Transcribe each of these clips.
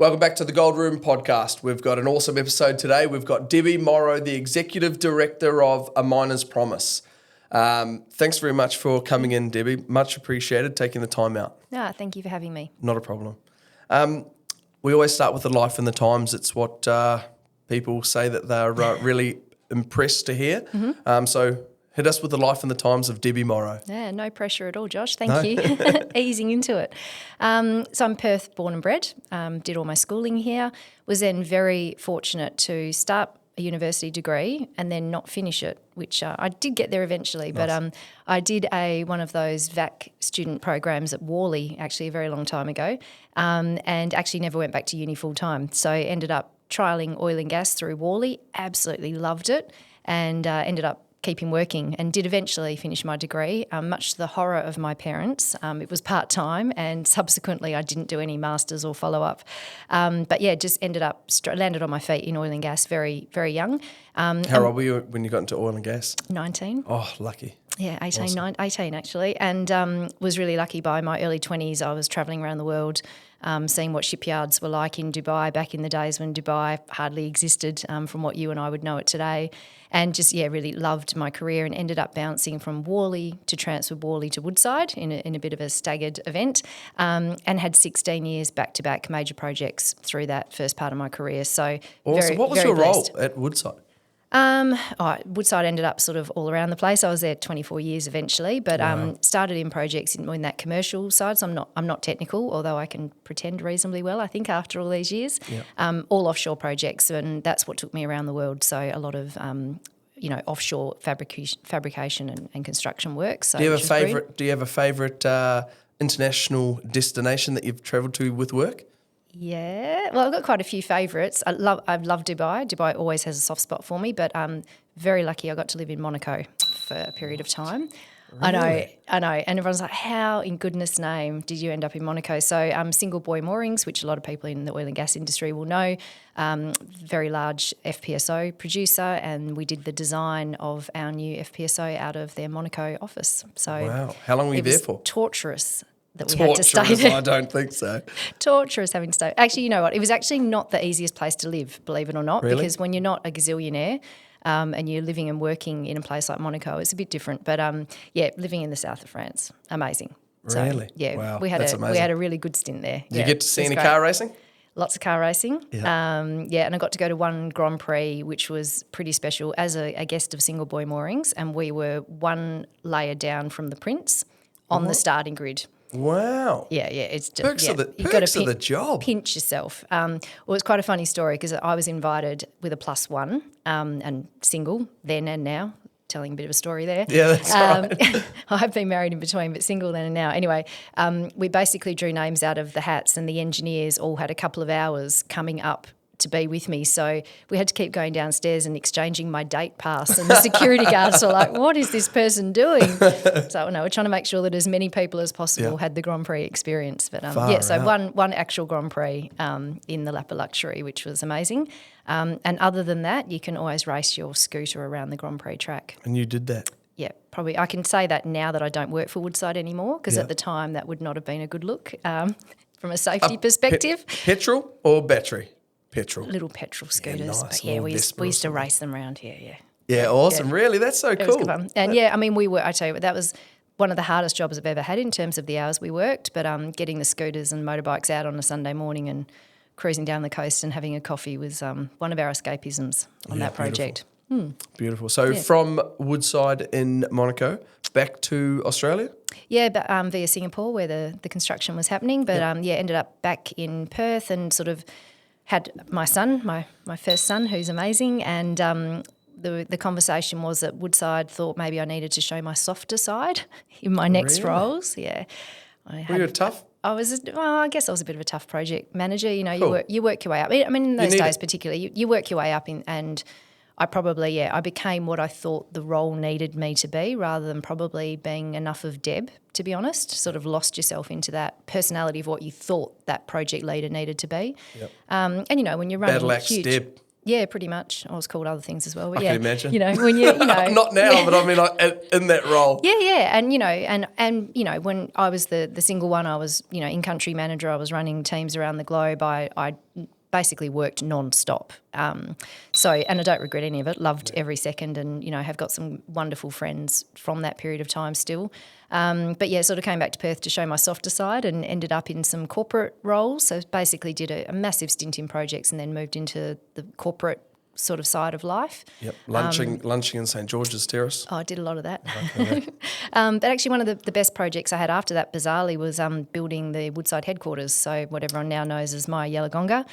Welcome back to the Gold Room podcast. We've got an awesome episode today. We've got Debbie Morrow, the Executive Director of A Miner's Promise. Thanks very much for coming in, Debbie. Much appreciated, taking the time out. Thank you for having me. Not a problem. We always start with the life and the times. It's what people say that they're really impressed to hear. Mm-hmm. So hit us with the life and the times of Debbie Morrow. Yeah, no pressure at all, Josh. Thank you. Easing into it. So I'm Perth born and bred, did all my schooling here, was then very fortunate to start a university degree and then not finish it, which I did get there eventually. Nice. But I did one of those VAC student programs at Worley actually a very long time ago, and actually never went back to uni full time. So I ended up trialling oil and gas through Worley, absolutely loved it, and ended up keeping working and did eventually finish my degree, much to the horror of my parents. It was part-time and subsequently I didn't do any masters or follow-up. But yeah, just ended up, landed on my feet in oil and gas very, very young. How old were you when you got into oil and gas? 19. Oh, lucky. Yeah, 18, Awesome. 18 actually, and was really lucky. By my early 20s, I was travelling around the world, seeing what shipyards were like in Dubai back in the days when Dubai hardly existed from what you and I would know it today, and just, really loved my career and ended up bouncing from Worley to transfer Worley to Woodside in a bit of a staggered event, and had 16 years back-to-back major projects through that first part of my career. So awesome. What was your role at Woodside? Woodside ended up sort of all around the place. I was there 24 years eventually, but started in projects in that commercial side. So I'm not technical, although I can pretend reasonably well, I think, after all these years. Yeah. All offshore projects, and that's what took me around the world. So a lot of offshore fabrication and construction work. So do you have a favourite international destination that you've travelled to with work? Yeah, well, I've got quite a few favourites. I love Dubai. Dubai always has a soft spot for me, but very lucky I got to live in Monaco for a period of time. Really? I know. And everyone's like, how in goodness name did you end up in Monaco? So single buoy moorings, which a lot of people in the oil and gas industry will know, very large FPSO producer, and we did the design of our new FPSO out of their Monaco office. So wow. How long were you there for? Torturous. That we had to stay there. I don't think so. Torturous having to stay. Actually, you know what? It was actually not the easiest place to live, believe it or not, Really? because when you're not a gazillionaire and you're living and working in a place like Monaco, it's a bit different. But living in the south of France, amazing. Really? So, yeah, wow. we had a really good stint there. Did you get to see any car racing? Lots of car racing. Yeah. And I got to go to one Grand Prix, which was pretty special, as a guest of single buoy moorings, and we were one layer down from the Prince on the starting grid. Wow. Yeah, it's just perks of the job. Pinch yourself. Well, it's quite a funny story because I was invited with a +1 and single then and now. Telling a bit of a story there. Yeah, that's right. I've been married in between, but single then and now. Anyway, we basically drew names out of the hats, and the engineers all had a couple of hours coming up to be with me. So we had to keep going downstairs and exchanging my date pass, and the security guards were like, what is this person doing? So no, we're trying to make sure that as many people as possible had the Grand Prix experience. But one actual Grand Prix in the lap of luxury, which was amazing. And other than that, you can always race your scooter around the Grand Prix track. And you did that? Yeah, probably. I can say that now that I don't work for Woodside anymore, because at the time that would not have been a good look from a safety perspective. Petrol or battery? Petrol. Little petrol scooters. Yeah, nice. But we used to race them around here, Yeah, awesome. Yeah. Really? That's so it cool. was good fun. And I tell you, that was one of the hardest jobs I've ever had in terms of the hours we worked, but getting the scooters and motorbikes out on a Sunday morning and cruising down the coast and having a coffee was one of our escapisms on that project. Beautiful. So from Woodside in Monaco back to Australia? Yeah, but via Singapore where the construction was happening, but ended up back in Perth and sort of had my son, my first son, who's amazing, and the conversation was that Woodside thought maybe I needed to show my softer side in my next roles. Yeah. Were you tough? I guess I was a bit of a tough project manager. You know, Cool. you work your way up. I mean, in those days particularly, you work your way up and I probably, I became what I thought the role needed me to be rather than probably being enough of Deb, to be honest. Sort of lost yourself into that personality of what you thought that project leader needed to be. Yep. And, when you're running Battle axe huge... Deb. Yeah, pretty much. I was called other things as well. But I yeah, can imagine. When you know. Not now, but I mean, like, in that role. Yeah, and when I was the single one, I was in country manager. I was running teams around the globe. I basically worked non-stop. And I don't regret any of it. Loved every second, and have got some wonderful friends from that period of time still. But yeah, sort of came back to Perth to show my softer side and ended up in some corporate roles. So basically did a massive stint in projects and then moved into the corporate sort of side of life. Yep, lunching in St George's Terrace. Oh, I did a lot of that. Okay. But actually one of the best projects I had after that, bizarrely, was building the Woodside headquarters, so what everyone now knows as my Yellowgonga.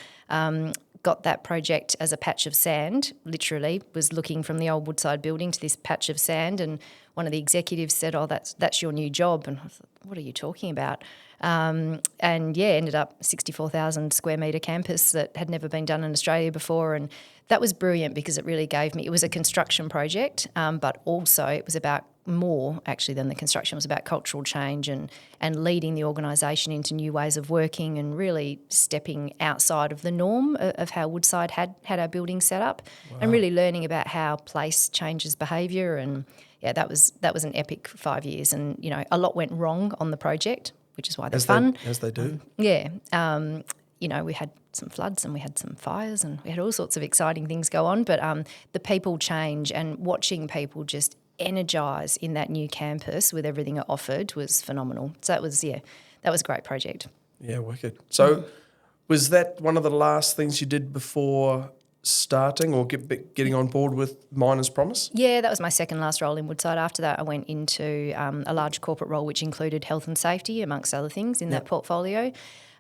Got that project as a patch of sand, literally, was looking from the old Woodside building to this patch of sand, and one of the executives said, "Oh, that's your new job." And I thought, what are you talking about? Ended up 64,000 square metre campus that had never been done in Australia before, and that was brilliant because it really gave me, it was a construction project, but also it was about more actually than the construction. It was about cultural change and leading the organisation into new ways of working and really stepping outside of the norm of how Woodside had our building set up. Wow. And really learning about how place changes behaviour. And yeah, that was an epic 5 years, and a lot went wrong on the project, which is why they're fun. As they do. We had some floods and we had some fires and we had all sorts of exciting things go on, but the people change, and watching people just energise in that new campus with everything it offered was phenomenal. So that was a great project. Yeah, wicked. So was that one of the last things you did before starting or getting on board with Miners Promise? Yeah, that was my second last role in Woodside. After that, I went into a large corporate role which included health and safety, amongst other things, in that portfolio.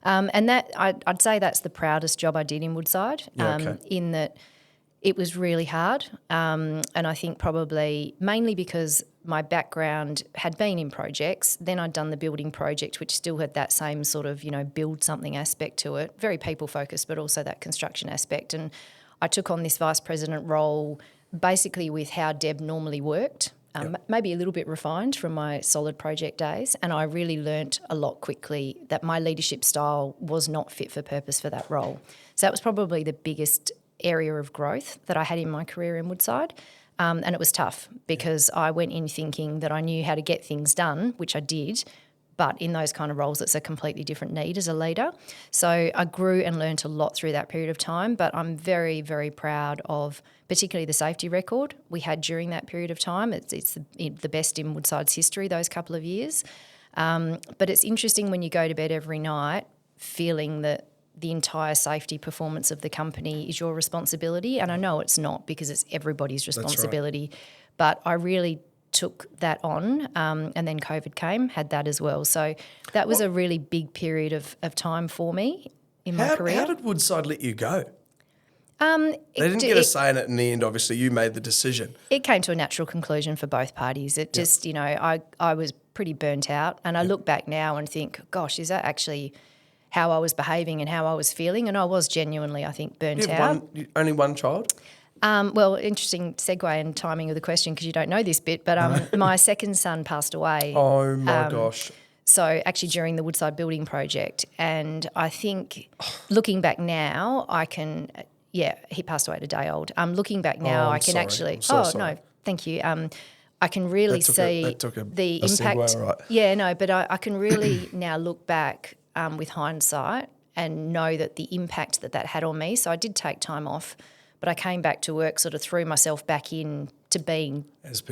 And that I'd say that's the proudest job I did in Woodside, in that it was really hard. And I think probably mainly because my background had been in projects. Then I'd done the building project, which still had that same sort of, build something aspect to it, very people focused, but also that construction aspect. And I took on this vice president role basically with how Deb normally worked. Maybe a little bit refined from my solid project days, and I really learnt a lot quickly that my leadership style was not fit for purpose for that role. So that was probably the biggest area of growth that I had in my career in Woodside, and it was tough because I went in thinking that I knew how to get things done, which I did, but in those kind of roles it's a completely different need as a leader. So I grew and learnt a lot through that period of time, but I'm very, very proud of particularly the safety record we had during that period of time. It's the best in Woodside's history, those couple of years. But it's interesting when you go to bed every night feeling that the entire safety performance of the company is your responsibility. And I know it's not, because it's everybody's responsibility. That's right. But I really took that on, and then COVID came, had that as well. So that was a really big period of time for me in my career. How did Woodside let you go? They didn't get a say in it in the end, obviously. You made the decision. It came to a natural conclusion for both parties. It just, I was pretty burnt out, and I look back now and think, gosh, is that actually how I was behaving and how I was feeling? And I was genuinely, I think, burnt out. Only one child? Well, interesting segue and timing of the question, because you don't know this bit, but my second son passed away. Oh, my gosh. So actually during the Woodside building project, and I think looking back now, I can... Yeah, he passed away at a day old. Looking back now, I can actually... no, thank you. I can really see the impact. Segue, right. Yeah, no, but I can really now look back with hindsight and know that the impact that had on me. So I did take time off, but I came back to work, sort of threw myself back in to being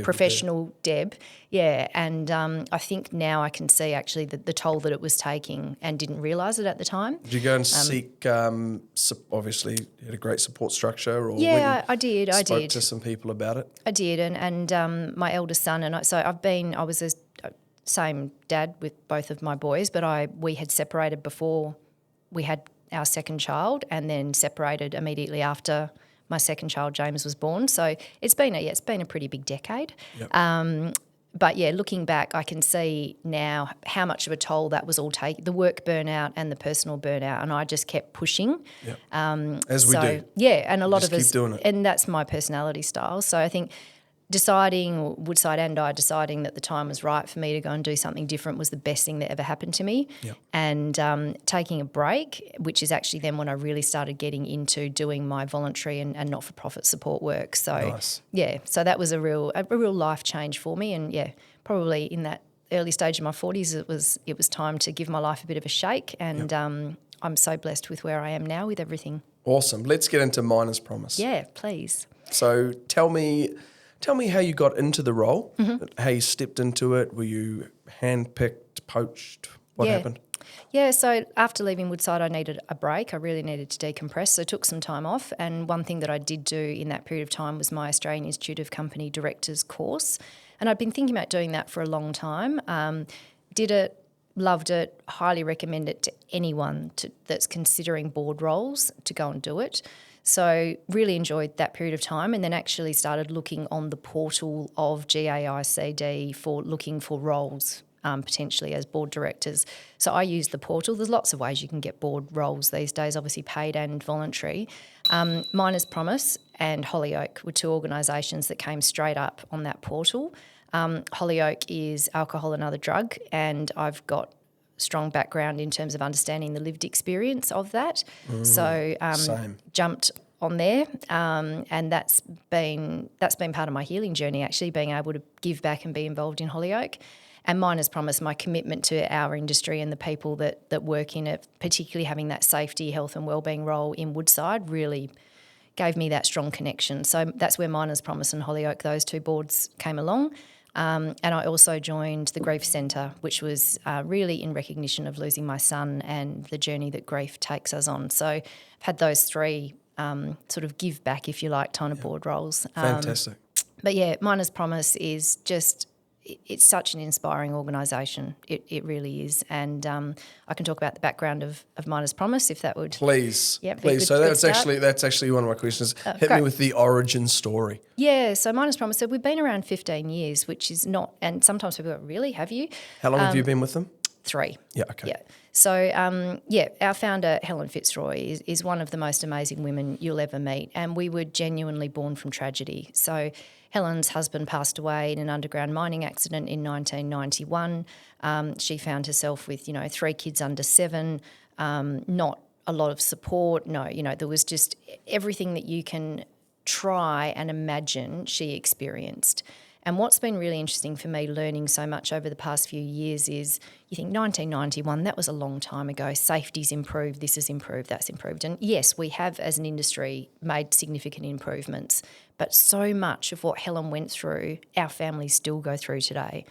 professional Deb. Yeah, and I think now I can see actually the toll that it was taking and didn't realise it at the time. Did you go and seek, obviously you had a great support structure? Or yeah, I did. Spoke to some people about it? I did, and my eldest son, and I was the same dad with both of my boys, but we had separated before we had our second child, and then separated immediately after my second child, James, was born. So it's been a pretty big decade. Yep. But yeah, looking back, I can see now how much of a toll that was all taking, the work burnout and the personal burnout, and I just kept pushing. Yep. As we do. Yeah, and a lot just of us, keep doing it. and that's my personality style. So I think Woodside and I deciding that the time was right for me to go and do something different was the best thing that ever happened to me. Yep. And taking a break, which is actually then when I really started getting into doing my voluntary and not-for-profit support work. So, Nice. yeah, so that was a real life change for me. And, yeah, probably in that early stage of my 40s, it was time to give my life a bit of a shake. And I'm so blessed with where I am now with everything. Awesome. Let's get into Miner's Promise. Yeah, please. So tell me how you got into the role, how you stepped into it. Were you handpicked, poached? What happened? Yeah, so after leaving Woodside, I needed a break. I really needed to decompress, so I took some time off. And one thing that I did do in that period of time was my Australian Institute of Company Directors course. And I'd been thinking about doing that for a long time. Did it, loved it, highly recommend it to anyone that's considering board roles to go and do it. So really enjoyed that period of time, and then actually started looking on the portal of GAICD for looking for roles potentially as board directors. So I use the portal. There's lots of ways you can get board roles these days, obviously paid and voluntary. Miner's Promise and Hollyoak were two organisations that came straight up on that portal. Hollyoak is alcohol and other drug, and I've got strong background in terms of understanding the lived experience of that. So jumped on there, and that's been part of my healing journey, actually, being able to give back and be involved in Hollyoak. And Miner's Promise, my commitment to our industry and the people that work in it, particularly having that safety, health and wellbeing role in Woodside, really gave me that strong connection. So that's where Miner's Promise and Hollyoak, those two boards, came along. And I also joined the Grief Centre, which was really in recognition of losing my son and the journey that grief takes us on. So I've had those three sort of give back, if you like, kind of board roles. Fantastic. But yeah, Miner's Promise is just, it's such an inspiring organisation. It really is. And I can talk about the background of Miner's Promise if that would. Please. Yeah, please. So that's actually one of my questions. Hit me with the origin story. Yeah, so Miner's Promise, so we've been around 15 years, which is not, and sometimes people go, really, have you? How long have you been with them? 3. Yeah, okay. Yeah. So, our founder, Helen Fitzroy, is one of the most amazing women you'll ever meet, and we were genuinely born from tragedy. So Helen's husband passed away in an underground mining accident in 1991. She found herself with, 3 kids under 7, not a lot of support. No, there was just everything that you can try and imagine she experienced. And what's been really interesting for me learning so much over the past few years is you think 1991, that was a long time ago. Safety's improved, this has improved, that's improved. And yes, we have as an industry made significant improvements, but so much of what Helen went through, our families still go through today.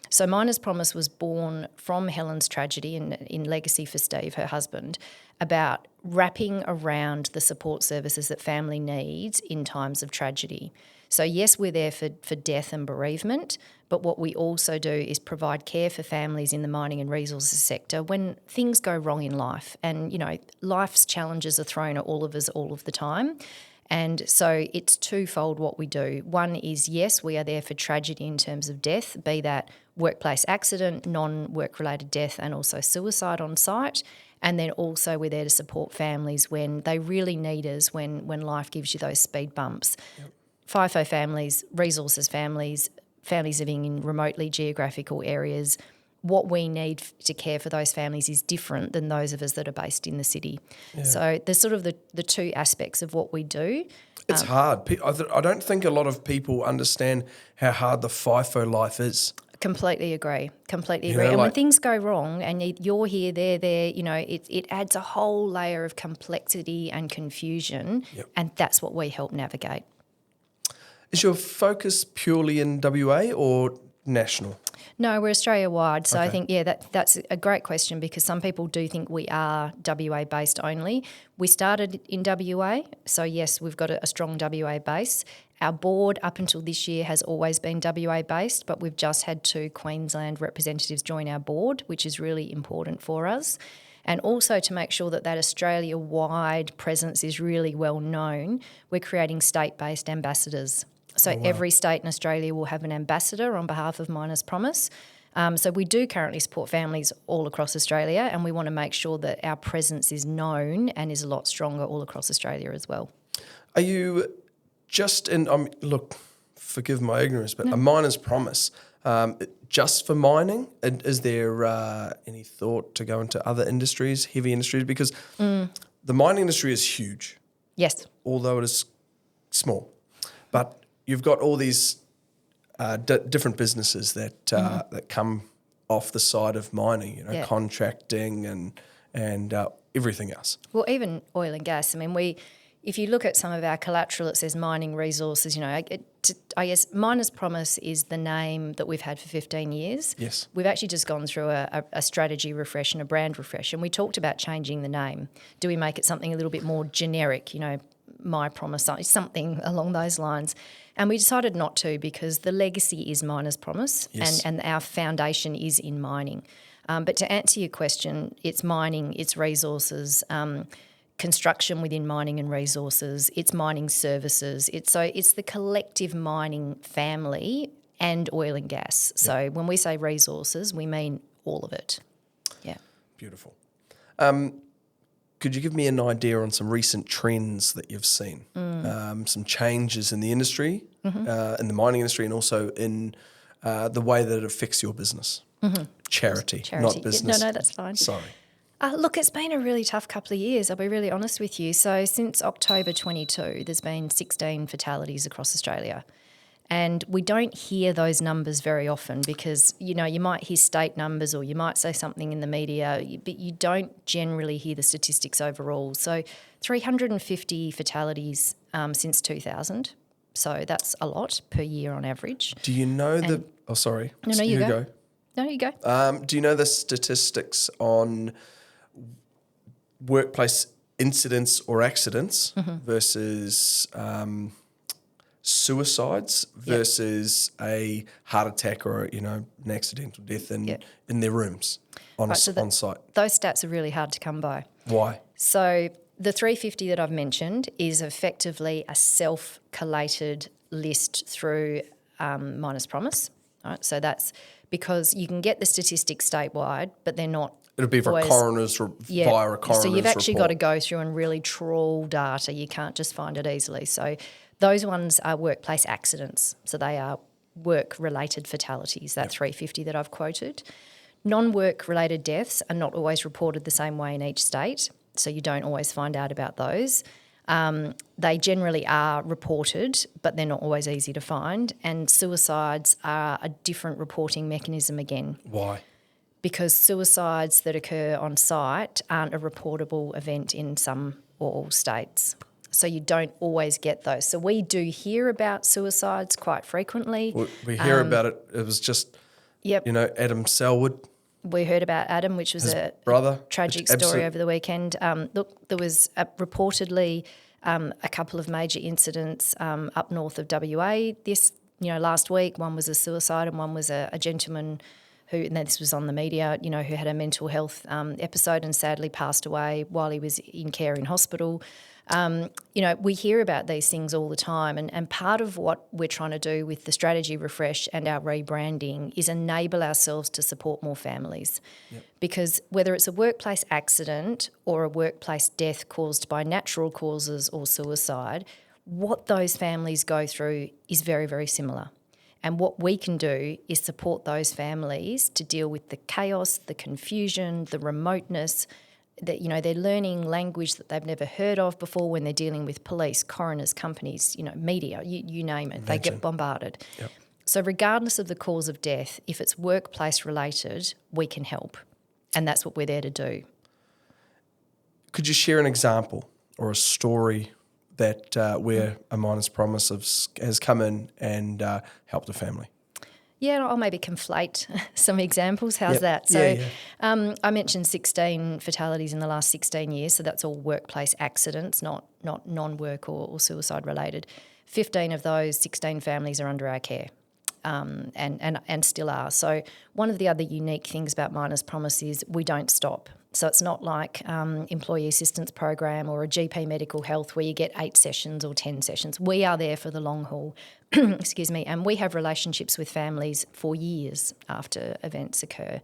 So Miner's Promise was born from Helen's tragedy and in legacy for Steve, her husband, about wrapping around the support services that family needs in times of tragedy. So yes, we're there for death and bereavement, but what we also do is provide care for families in the mining and resources sector when things go wrong in life. And, life's challenges are thrown at all of us all of the time. And so it's twofold what we do. One is, yes, we are there for tragedy in terms of death, be that workplace accident, non-work-related death, and also suicide on site. And then also we're there to support families when they really need us, when life gives you those speed bumps. Yep. FIFO families, resources families, families living in remotely geographical areas, what we need to care for those families is different than those of us that are based in the city. Yeah. So there's sort of the two aspects of what we do. It's hard. I don't think a lot of people understand how hard the FIFO life is. Completely agree. And when things go wrong and you're here, they're there, it adds a whole layer of complexity and confusion, and that's what we help navigate. Is your focus purely in WA or national? No, we're Australia-wide. So okay. I think, that's a great question because some people do think we are WA-based only. We started in WA, so yes, we've got a strong WA base. Our board up until this year has always been WA-based, but we've just had 2 Queensland representatives join our board, which is really important for us. And also to make sure that Australia-wide presence is really well known, we're creating state-based ambassadors. So every state in Australia will have an ambassador on behalf of Miner's Promise. So we do currently support families all across Australia, and we want to make sure that our presence is known and is a lot stronger all across Australia as well. Are you just in, forgive my ignorance, but a miner's promise, just for mining? And is there any thought to go into other industries, heavy industries? Because the mining industry is huge. Yes. Although it is small. But you've got all these different businesses that that come off the side of mining, contracting and everything else. Well, even oil and gas. I mean, if you look at some of our collateral, it says mining resources. I guess Miner's Promise is the name that we've had for 15 years. Yes. We've actually just gone through a strategy refresh and a brand refresh, and we talked about changing the name. Do we make it something a little bit more generic, My Promise, something along those lines? And we decided not to, because the legacy is Miner's Promise, yes. and our foundation is in mining. But to answer your question, it's mining, it's resources, construction within mining and resources, it's mining services. It's the collective mining family and oil and gas. Yep. So when we say resources, we mean all of it. Yeah. Beautiful. Could you give me an idea on some recent trends that you've seen? Some changes in the industry, in the mining industry, and also in the way that it affects your business? Charity, not business. No, that's fine. Sorry. Look, it's been a really tough couple of years, I'll be really honest with you. So since October 22, there's been 16 fatalities across Australia. And we don't hear those numbers very often because, you might hear state numbers or you might say something in the media, but you don't generally hear the statistics overall. So 350 fatalities since 2000. So that's a lot per year on average. Do you know sorry. No, you go. No, you go. Do you know the statistics on workplace incidents or accidents versus suicides versus a heart attack or an accidental death in their rooms on site? Those stats are really hard to come by. Why? So the 350 that I've mentioned is effectively a self-collated list through Miner's Promise. Right? So that's because you can get the statistics statewide, but they're not. It'll be via a coroner's report. So you've actually got to go through and really trawl data. You can't just find it easily. So those ones are workplace accidents. So they are work-related fatalities, that 350 that I've quoted. Non-work-related deaths are not always reported the same way in each state, so you don't always find out about those. They generally are reported, but they're not always easy to find. And suicides are a different reporting mechanism again. Why? Because suicides that occur on site aren't a reportable event in some or all states. So you don't always get those. So we do hear about suicides quite frequently. We hear about it. It was just, Adam Selwood. We heard about Adam, which was a tragic story over the weekend. Look, there was reportedly a couple of major incidents up north of WA last week. One was a suicide and one was a gentleman who, and this was on the media, who had a mental health episode and sadly passed away while he was in care in hospital. We hear about these things all the time, and part of what we're trying to do with the strategy refresh and our rebranding is enable ourselves to support more families. Yep. Because whether it's a workplace accident or a workplace death caused by natural causes or suicide, what those families go through is very, very similar. And what we can do is support those families to deal with the chaos, the confusion, the remoteness, that they're learning language that they've never heard of before when they're dealing with police, coroners, companies, media, you name it. They get bombarded. Yep. So regardless of the cause of death, if it's workplace related, we can help. And that's what we're there to do. Could you share an example or a story that where a Miner's Promise has come in and helped a family? Yeah, I'll maybe conflate some examples. How's that? So I mentioned 16 fatalities in the last 16 years, so that's all workplace accidents, not non-work or suicide related. 15 of those 16 families are under our care and still are. So one of the other unique things about Miner's Promise is we don't stop. So it's not like employee assistance program or a GP medical health where you get 8 sessions or 10 sessions. We are there for the long haul, excuse me, and we have relationships with families for years after events occur.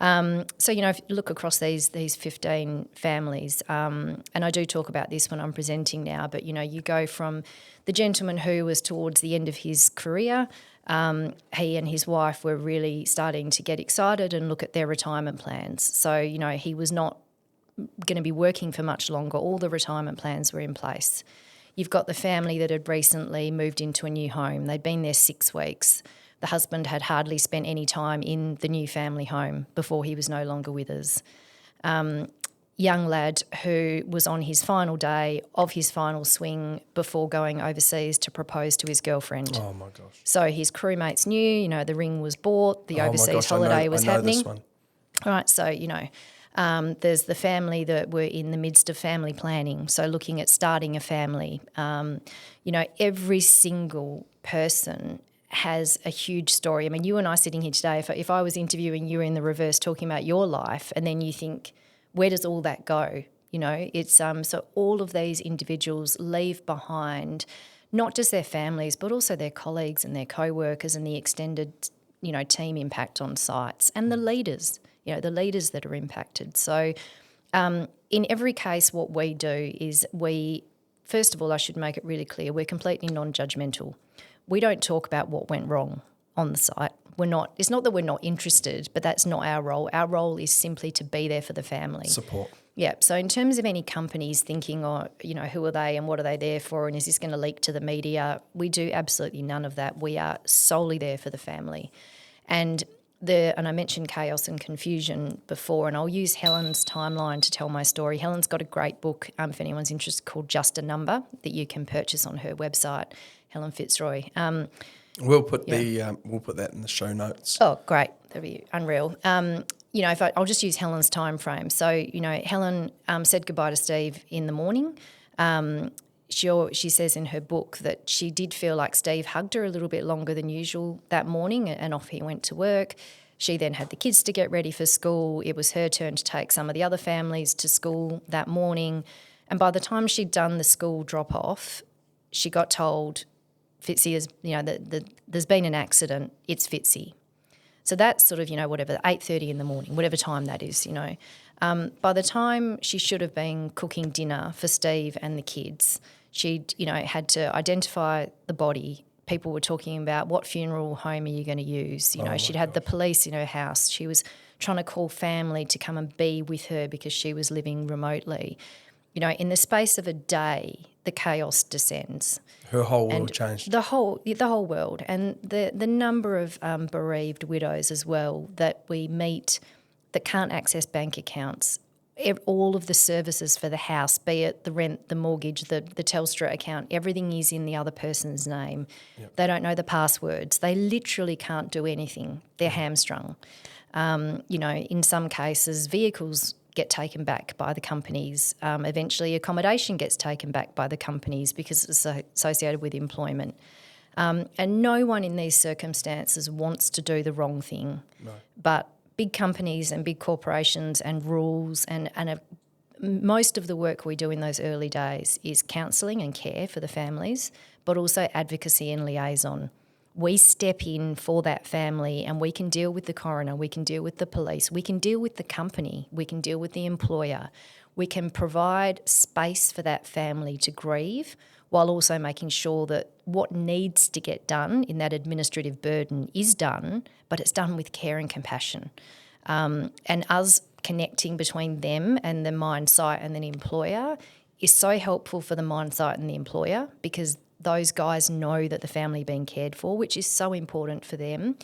So, if you look across these 15 families, and I do talk about this when I'm presenting now, but, you go from the gentleman who was towards the end of his career. He and his wife were really starting to get excited and look at their retirement plans. So, he was not going to be working for much longer. All the retirement plans were in place. You've got the family that had recently moved into a new home. They'd been there 6 weeks. The husband had hardly spent any time in the new family home before he was no longer with us. Young lad who was on his final day of his final swing before going overseas to propose to his girlfriend. Oh, my gosh. So his crewmates knew, the ring was bought, the overseas holiday was I know happening. this one. All right, so, there's the family that were in the midst of family planning, so looking at starting a family. Every single person has a huge story. I mean, you and I sitting here today, if I was interviewing you in the reverse talking about your life, and then you think, where does all that go? It's so all of these individuals leave behind not just their families, but also their colleagues and their co-workers and the extended, team impact on sites and the leaders, the leaders that are impacted. So in every case, what we do is first of all, I should make it really clear, we're completely non-judgmental. We don't talk about what went wrong on the site. It's not that we're not interested, but that's not our role. Our role is simply to be there for the family. Support. Yeah. So in terms of any companies thinking, who are they and what are they there for, and is this going to leak to the media? We do absolutely none of that. We are solely there for the family. And I mentioned chaos and confusion before, and I'll use Helen's timeline to tell my story. Helen's got a great book, if anyone's interested, called Just a Number that you can purchase on her website, Helen Fitzroy. We'll put that in the show notes. Oh, great. That'd be unreal. I'll just use Helen's time frame. So, Helen said goodbye to Steve in the morning. She says in her book that she did feel like Steve hugged her a little bit longer than usual that morning, and off he went to work. She then had the kids to get ready for school. It was her turn to take some of the other families to school that morning. And by the time she'd done the school drop-off, she got told, Fitzy is, there's been an accident, it's Fitzy. So that's sort of, 8:30 in the morning, whatever time that is, By the time she should have been cooking dinner for Steve and the kids, she'd, had to identify the body. People were talking about what funeral home are you going to use. She'd had the police in her house. She was trying to call family to come and be with her because she was living remotely. In the space of a day, the chaos descends. Her whole world changed. The whole world, and the number of bereaved widows as well that we meet that can't access bank accounts. All of the services for the house, be it the rent, the mortgage, the Telstra account, everything is in the other person's name. Yep. They don't know the passwords. They literally can't do anything. They're hamstrung. In some cases, vehicles get taken back by the companies. Eventually, accommodation gets taken back by the companies because it's associated with employment. And no one in these circumstances wants to do the wrong thing. No. But big companies and big corporations and rules and most of the work we do in those early days is counselling and care for the families, but also advocacy and liaison. We step in for that family and we can deal with the coroner, we can deal with the police, we can deal with the company, we can deal with the employer. We can provide space for that family to grieve while also making sure that what needs to get done in that administrative burden is done, but it's done with care and compassion. And us connecting between them and the mine site and the employer is so helpful for the mine site and the employer because those guys know that the family are being cared for, which is so important for them,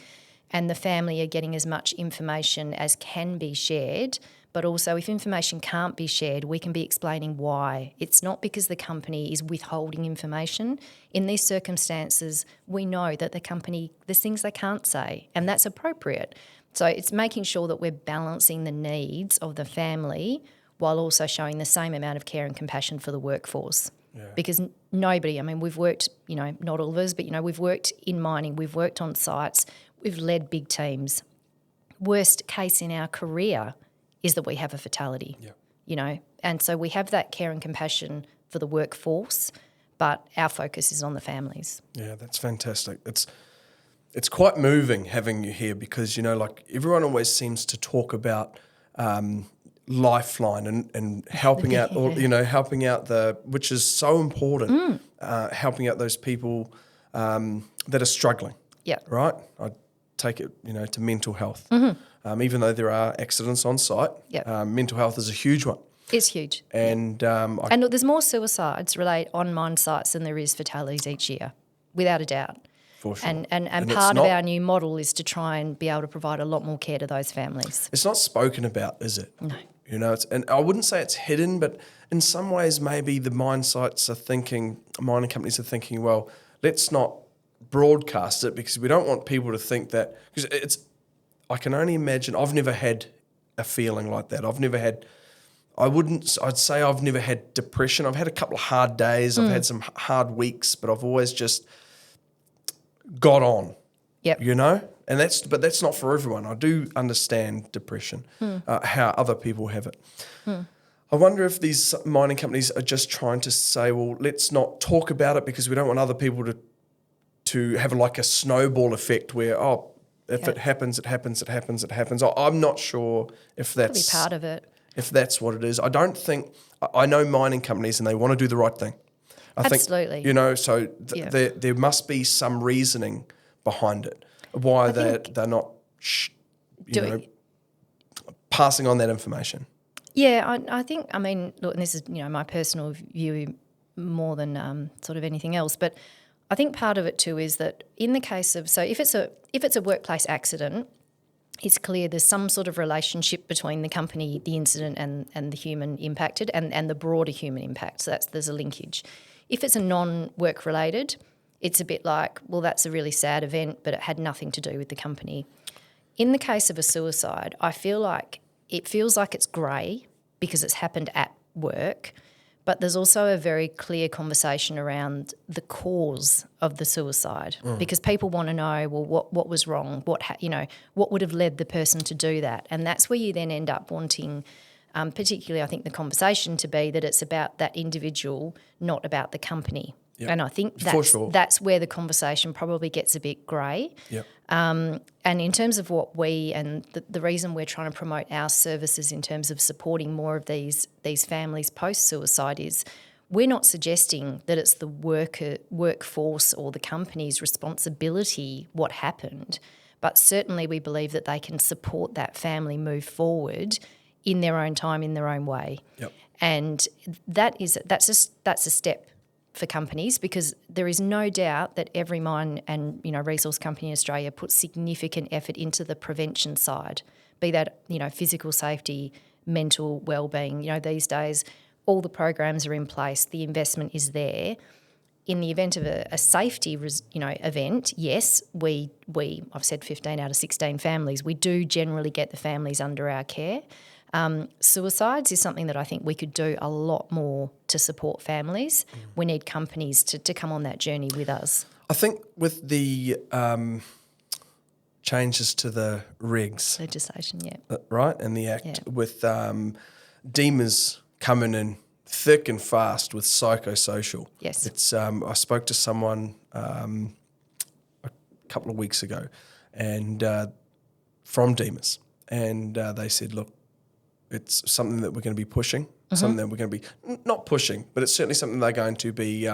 and the family are getting as much information as can be shared. But also if information can't be shared, we can be explaining why. It's not because the company is withholding information. In these circumstances, we know that the company, there's things they can't say, and that's appropriate. So it's making sure that we're balancing the needs of the family while also showing the same amount of care and compassion for the workforce. Yeah. Because nobody, we've worked, not all of us, but, we've worked in mining, we've worked on sites, we've led big teams. Worst case in our career is that we have a fatality, and so we have that care and compassion for the workforce, but our focus is on the families. Yeah, that's fantastic. it's quite moving having you here because, like everyone always seems to talk about Lifeline and helping out, helping out which is so important, helping out those people that are struggling. Yeah. Right? I take it, to mental health. Even though there are accidents on site, mental health is a huge one. It's huge. And and look, there's more suicides on mine sites than there is fatalities each year, without a doubt. For sure. And part of our new model is to try and be able to provide a lot more care to those families. It's not spoken about, is it? No. And I wouldn't say it's hidden, but in some ways maybe the mining companies are thinking, well, let's not broadcast it because we don't want people to think that, because I can only imagine, I've never had a feeling like that. I'd say I've never had depression. I've had a couple of hard days. I've had some hard weeks, but I've always just got on. Yep. And that's not for everyone. I do understand depression, how other people have it. I wonder if these mining companies are just trying to say, well, let's not talk about it because we don't want other people to have like a snowball effect where, if it happens, it happens, it happens, it happens. I'm not sure if that's part of it. If that's what it is. I know mining companies and they want to do the right thing. Absolutely. So there must be some reasoning behind it, why they're not, passing on that information. Yeah, I think, look, and this is, my personal view more than sort of anything else, but I think part of it too is that in the case of, so if it's a workplace accident, it's clear there's some sort of relationship between the company, the incident and the human impacted and the broader human impact. So there's a linkage. If it's a non-work related, it's a bit like, well, that's a really sad event, but it had nothing to do with the company. In the case of a suicide, I feel like it feels like it's grey because it's happened at work, but there's also a very clear conversation around the cause of the suicide because people want to know, well, what was wrong? What would have led the person to do that? And that's where you then end up wanting, particularly I think the conversation to be that it's about that individual, not about the company. Yep. And I think that's where the conversation probably gets a bit grey. Yep. And in terms of what and the reason we're trying to promote our services in terms of supporting more of these families post-suicide is we're not suggesting that it's the workforce or the company's responsibility what happened, but certainly we believe that they can support that family move forward in their own time, in their own way. Yep. And that's a step for companies because there is no doubt that every mine and resource company in Australia puts significant effort into the prevention side, be that physical safety, mental well-being. These days all the programs are in place, the investment is there. In the event of a safety event, yes, I've said 15 out of 16 families, we do generally get the families under our care. Suicides is something that I think we could do a lot more to support families. We need companies to come on that journey with us. I think with the changes to the regs. Legislation, yeah. Right, and the Act with DEMIRS coming in thick and fast with psychosocial. Yes. It's I spoke to someone a couple of weeks ago and from DEMIRS and they said, look, it's something that we're going to be pushing, something that we're going to be not pushing, but it's certainly something they're going to be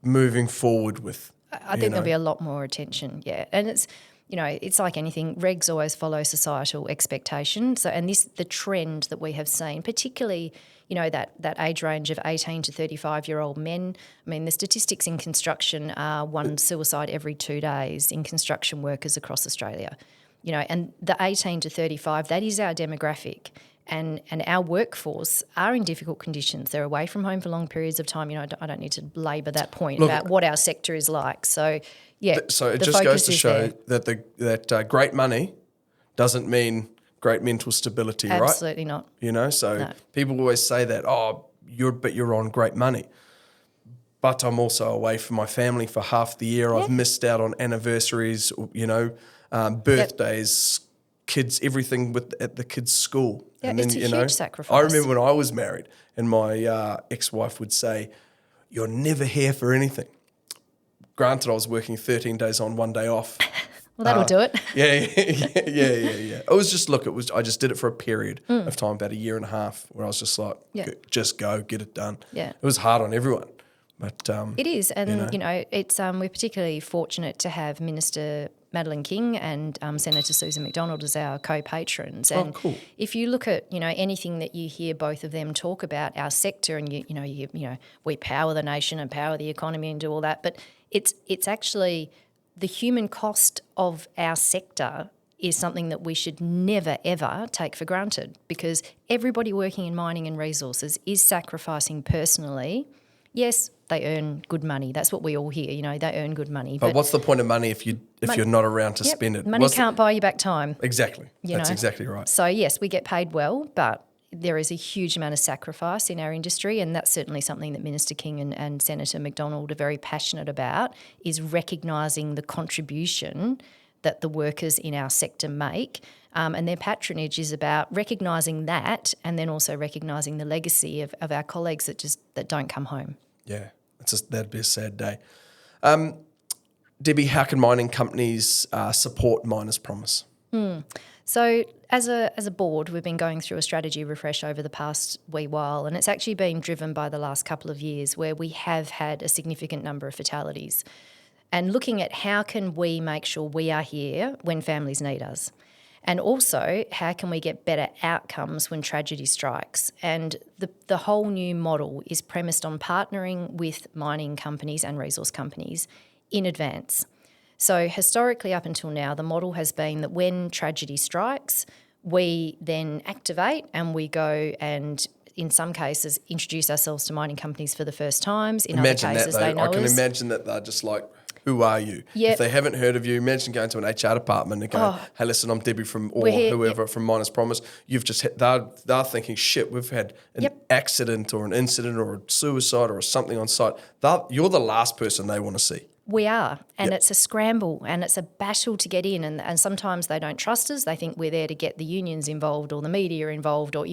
moving forward with. I think there'll be a lot more attention, yeah. And it's, it's like anything. Regs always follow societal expectations. So, and the trend that we have seen, particularly, that age range of 18 to 35-year-old men. I mean, the statistics in construction are one suicide every 2 days in construction workers across Australia. And the 18 to 35, that is our demographic. And our workforce are in difficult conditions. They're away from home for long periods of time. I don't need to labour that point about what our sector is like. So, yeah. So it just goes to show that that great money doesn't mean great mental stability, right? Absolutely not. People always say that, you're on great money. But I'm also away from my family for half the year. I've missed out on anniversaries, birthdays, kids, everything at the kids' school. Yeah, and then, it's a huge sacrifice. I remember when I was married and my ex-wife would say, you're never here for anything. granted, I was working 13 days on, 1 day off. Well, that'll do it. Yeah. It was just, I just did it for a period of time, about a year and a half, where I was just like, just go, get it done. Yeah. It was hard on everyone. But it is. And, it's we're particularly fortunate to have Minister Madeleine King and Senator Susan McDonald as our co-patrons. And cool. If you look at, anything that you hear both of them talk about, our sector, and, we power the nation and power the economy and do all that, but it's actually the human cost of our sector is something that we should never, ever take for granted, because everybody working in mining and resources is sacrificing personally. Yes, they earn good money. That's what we all hear, they earn good money. But what's the point of money if you're not around to spend it? Money can't buy you back time. Exactly. That's exactly right. So, yes, we get paid well, but there is a huge amount of sacrifice in our industry, and that's certainly something that Minister King and Senator McDonald are very passionate about, is recognising the contribution that the workers in our sector make. And their patronage is about recognising that, and then also recognising the legacy of our colleagues that don't come home. Yeah, that'd be a sad day. Debbie, how can mining companies support Miners' Promise? So as a board, we've been going through a strategy refresh over the past wee while, and it's actually been driven by the last couple of years where we have had a significant number of fatalities, and looking at how can we make sure we are here when families need us. And also, how can we get better outcomes when tragedy strikes? And the whole new model is premised on partnering with mining companies and resource companies in advance. So historically, up until now, the model has been that when tragedy strikes, we then activate and we go and, in some cases, introduce ourselves to mining companies for the first times. In other cases, they know us. I can imagine that they're just like, who are you? Yep. If they haven't heard of you, imagine going to an HR department and going, hey, listen, I'm Debbie from, or whoever from Miners' Promise. You've just they're thinking, shit, we've had an accident or an incident or a suicide or something on site. You're the last person they want to see. We are, and it's a scramble and it's a battle to get in, and sometimes they don't trust us. They think we're there to get the unions involved or the media involved or,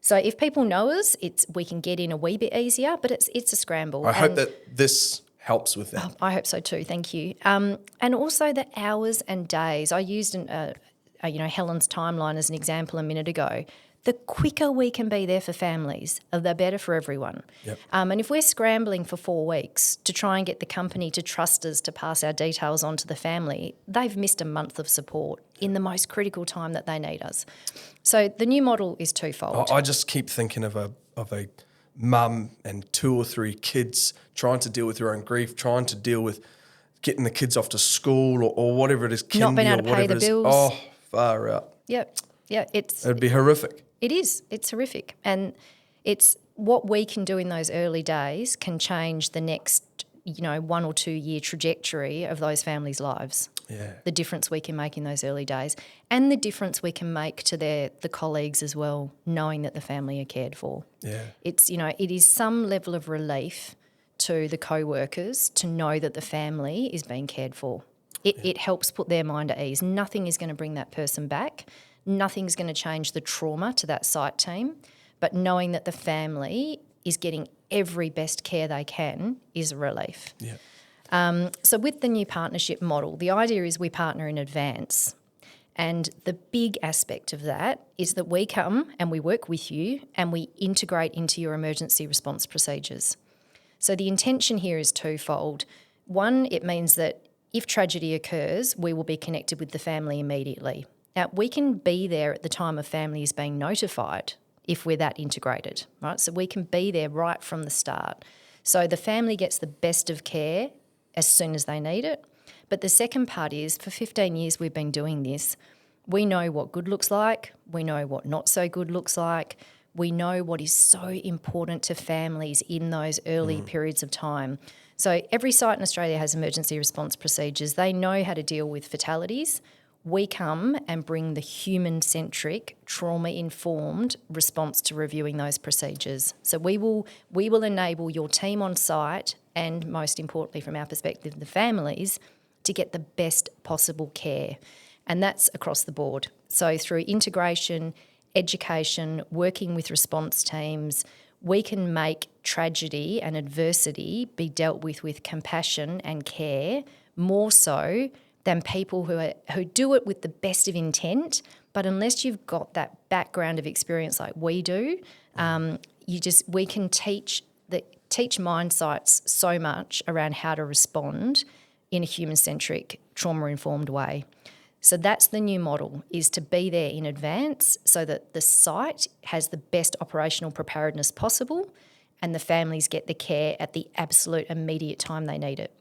So if people know us, we can get in a wee bit easier, but it's a scramble. I hope that this helps with that. I hope so too, thank you. And also the hours and days. I used Helen's timeline as an example a minute ago. The quicker we can be there for families, the better for everyone. Yep. And if we're scrambling for 4 weeks to try and get the company to trust us to pass our details on to the family, they've missed a month of support in the most critical time that they need us. So the new model is twofold. I just keep thinking of a mum and 2 or 3 kids trying to deal with their own grief, trying to deal with getting the kids off to school or whatever it is, kindy, not being able to pay the bills. Oh, far out. Yeah, it'd be horrific. It is. It's horrific. And it's what we can do in those early days can change the next, 1 or 2 year trajectory of those families' lives. Yeah. The difference we can make in those early days, and the difference we can make to the colleagues as well, knowing that the family are cared for. Yeah. It's, it is some level of relief to the co-workers to know that the family is being cared for. It helps put their mind at ease. Nothing is going to bring that person back. Nothing's going to change the trauma to that site team, but knowing that the family is getting every best care they can is a relief. Yeah. So with the new partnership model, the idea is we partner in advance. And the big aspect of that is that we come and we work with you and we integrate into your emergency response procedures. So the intention here is twofold. One, it means that if tragedy occurs, we will be connected with the family immediately. Now, we can be there at the time of families being notified if we're that integrated, right? So we can be there right from the start. So the family gets the best of care as soon as they need it. But the second part is, for 15 years we've been doing this. We know what good looks like. We know what not so good looks like. We know what is so important to families in those early periods of time. So every site in Australia has emergency response procedures. They know how to deal with fatalities. We come and bring the human-centric, trauma-informed response to reviewing those procedures. So we will enable your team on site and, most importantly from our perspective, the families, to get the best possible care. And that's across the board. So through integration, education, working with response teams, we can make tragedy and adversity be dealt with compassion and care more so than people who do it with the best of intent, but unless you've got that background of experience like we do, we can teach mind sites so much around how to respond in a human-centric, trauma-informed way. So that's the new model, is to be there in advance so that the site has the best operational preparedness possible and the families get the care at the absolute immediate time they need it.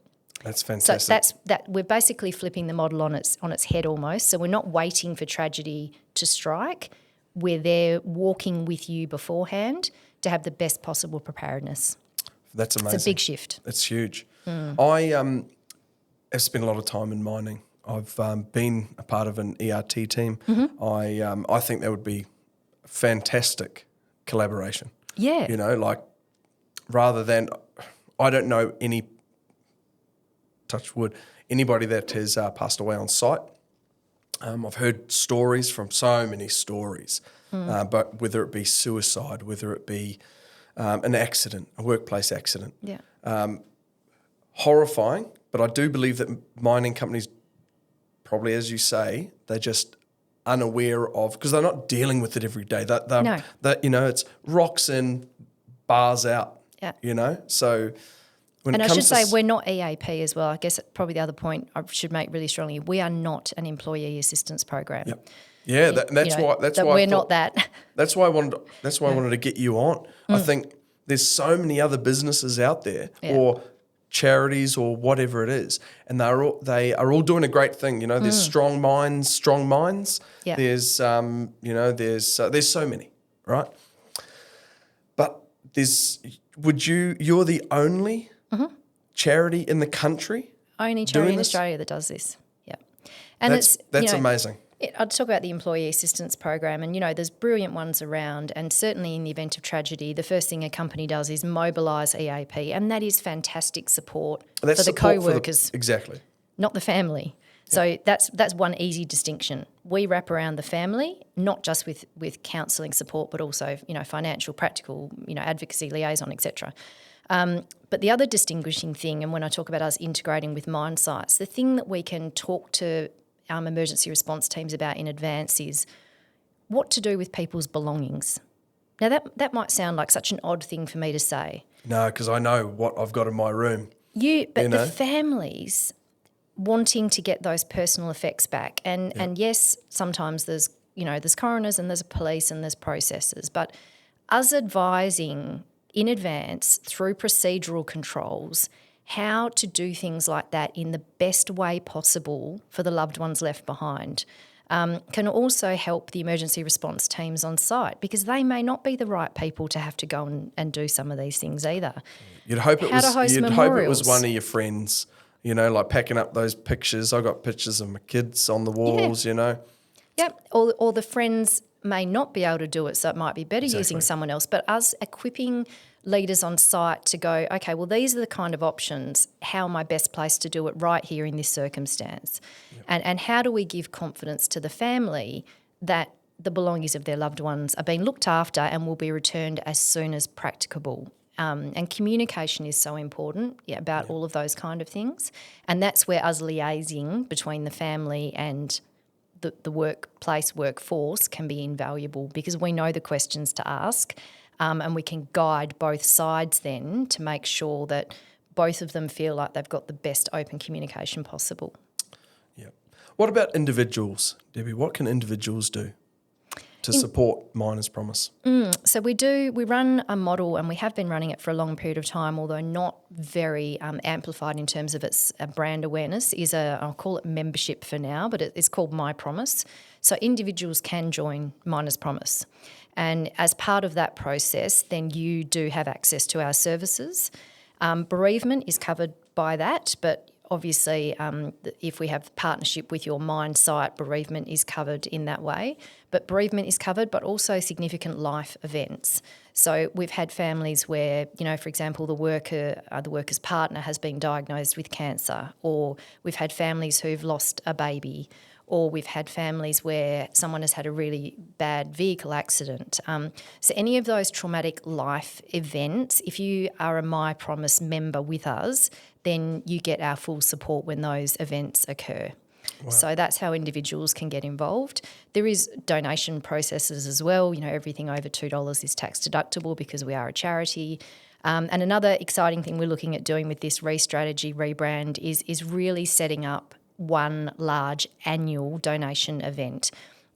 That's fantastic. So we're basically flipping the model on its head almost. So we're not waiting for tragedy to strike. We're there walking with you beforehand to have the best possible preparedness. That's amazing. It's a big shift. It's huge. I have spent a lot of time in mining. I've been a part of an ERT team. I think that would be fantastic collaboration. Yeah. You know, like rather than, I don't know any, touch wood, anybody that has passed away on site. I've heard stories from so many stories, but whether it be suicide, whether it be an accident, a workplace accident. Yeah. Horrifying, but I do believe that mining companies, probably as you say, they're just unaware of, because they're not dealing with it every day. No. You know, it's rocks in, bars out. Yeah. You know, so when and it I comes should say to we're not EAP as well. I guess probably the other point I should make really strongly: we are not an employee assistance program. Yep. Yeah, that's why we're not that. That's why I wanted to get you on. I think there's so many other businesses out there, or charities, or whatever it is, and they are all doing a great thing. You know, there's strong minds. Yeah. There's there's so many, right? But you're the only charity in the country. Only charity in Australia that does this. Yeah, and that's amazing. I'd talk about the employee assistance program, and there's brilliant ones around, and certainly in the event of tragedy, the first thing a company does is mobilise EAP, and that is fantastic support for the co-workers. Exactly. Not the family. So that's one easy distinction. We wrap around the family, not just with counselling support, but also financial, practical, advocacy, liaison, etc. But the other distinguishing thing, and when I talk about us integrating with mine sites, the thing that we can talk to emergency response teams about in advance is what to do with people's belongings. Now that might sound like such an odd thing for me to say. No, because I know what I've got in my room. But the families wanting to get those personal effects back, and yes, sometimes there's coroners and there's police and there's processes, but us advising in advance through procedural controls how to do things like that in the best way possible for the loved ones left behind can also help the emergency response teams on site, because they may not be the right people to have to go and do some of these things either. You'd hope it was one of your friends, like packing up those pictures. I got pictures of my kids on the walls, Yep, or the friends may not be able to do it, so it might be better using someone else. But us equipping leaders on site to go, okay, well, these are the kind of options. How am I best placed to do it right here in this circumstance? Yep. And how do we give confidence to the family that the belongings of their loved ones are being looked after and will be returned as soon as practicable? And communication is so important about all of those kind of things. And that's where us liaising between the family and the workforce can be invaluable, because we know the questions to ask, and we can guide both sides then to make sure that both of them feel like they've got the best open communication possible. Yeah. What about individuals, Debbie? What can individuals do to support Miners Promise? So we run a model, and we have been running it for a long period of time, although not very amplified in terms of its brand awareness. I'll call it membership for now, but it's called My Promise. So individuals can join Miners Promise. And as part of that process, then you do have access to our services. Bereavement is covered by that, but obviously, if we have partnership with your mine site, bereavement is covered in that way. But bereavement is covered, but also significant life events. So we've had families where, for example, the worker's partner has been diagnosed with cancer, or we've had families who've lost a baby, or we've had families where someone has had a really bad vehicle accident. So any of those traumatic life events, if you are a My Promise member with us, then you get our full support when those events occur. Wow. So that's how individuals can get involved. There is donation processes as well. Everything over $2 is tax deductible because we are a charity. And another exciting thing we're looking at doing with this re-strategy, rebrand, is really setting up one large annual donation event.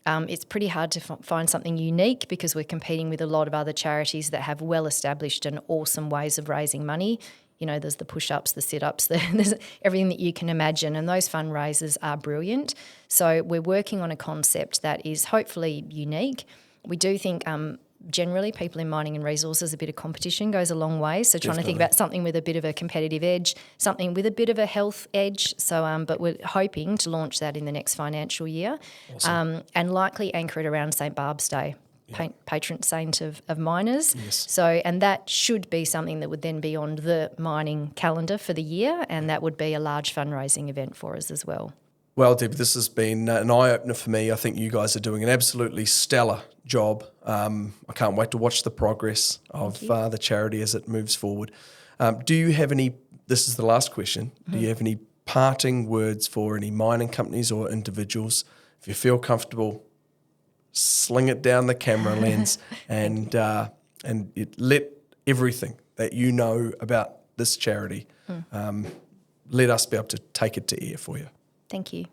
It's pretty hard to find something unique because we're competing with a lot of other charities that have well-established and awesome ways of raising money. There's the push-ups, the sit-ups, there's everything that you can imagine, and those fundraisers are brilliant. So we're working on a concept that is hopefully unique. We do think generally people in mining and resources, a bit of competition goes a long way. So trying to think about something with a bit of a competitive edge, something with a bit of a health edge. So, but we're hoping to launch that in the next financial year. Awesome. And likely anchor it around St. Barb's Day. Patron saint of miners. Yes. So, and that should be something that would then be on the mining calendar for the year, and that would be a large fundraising event for us as well. Well, Deb, this has been an eye-opener for me. I think you guys are doing an absolutely stellar job. I can't wait to watch the progress of the charity as it moves forward. Do you have any, this is the last question, do you have any parting words for any mining companies or individuals? If you feel comfortable, sling it down the camera lens and let everything that you know about this charity, let us be able to take it to air for you. Thank you.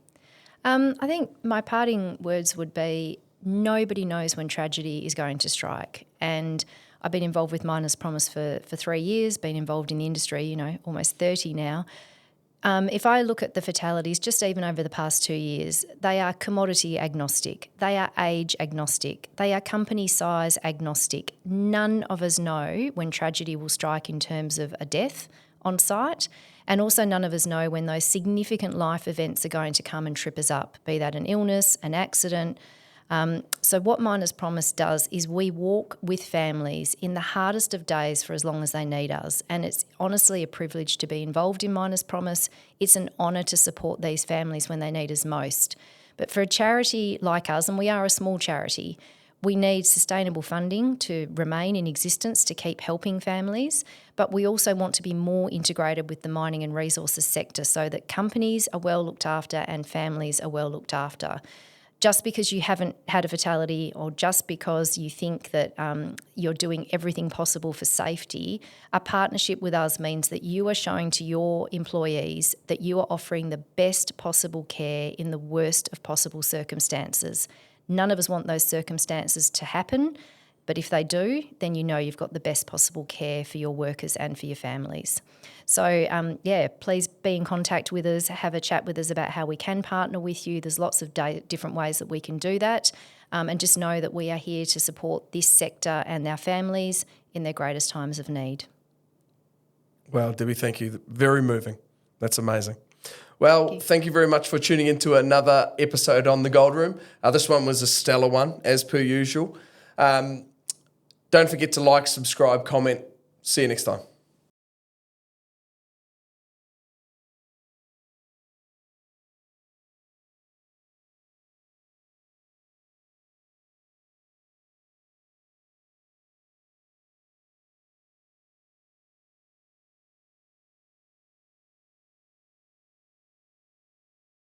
I think my parting words would be nobody knows when tragedy is going to strike. And I've been involved with Miners Promise for 3 years, been involved in the industry, almost 30 now. If I look at the fatalities, just even over the past 2 years, they are commodity agnostic. They are age agnostic. They are company size agnostic. None of us know when tragedy will strike in terms of a death on site. And also none of us know when those significant life events are going to come and trip us up, be that an illness, an accident. So what Miners Promise does is we walk with families in the hardest of days for as long as they need us. And it's honestly a privilege to be involved in Miners Promise. It's an honour to support these families when they need us most. But for a charity like us, and we are a small charity, we need sustainable funding to remain in existence to keep helping families, but we also want to be more integrated with the mining and resources sector so that companies are well looked after and families are well looked after. Just because you haven't had a fatality or just because you think that you're doing everything possible for safety, a partnership with us means that you are showing to your employees that you are offering the best possible care in the worst of possible circumstances. None of us want those circumstances to happen, but if they do, then you know you've got the best possible care for your workers and for your families. So, please be in contact with us, have a chat with us about how we can partner with you. There's lots of different ways that we can do that, and just know that we are here to support this sector and our families in their greatest times of need. Well, Debbie, thank you. Very moving. That's amazing. Well, thank you very much for tuning into another episode on The Gold Room. This one was a stellar one, as per usual. Don't forget to like, subscribe, comment. See you next time.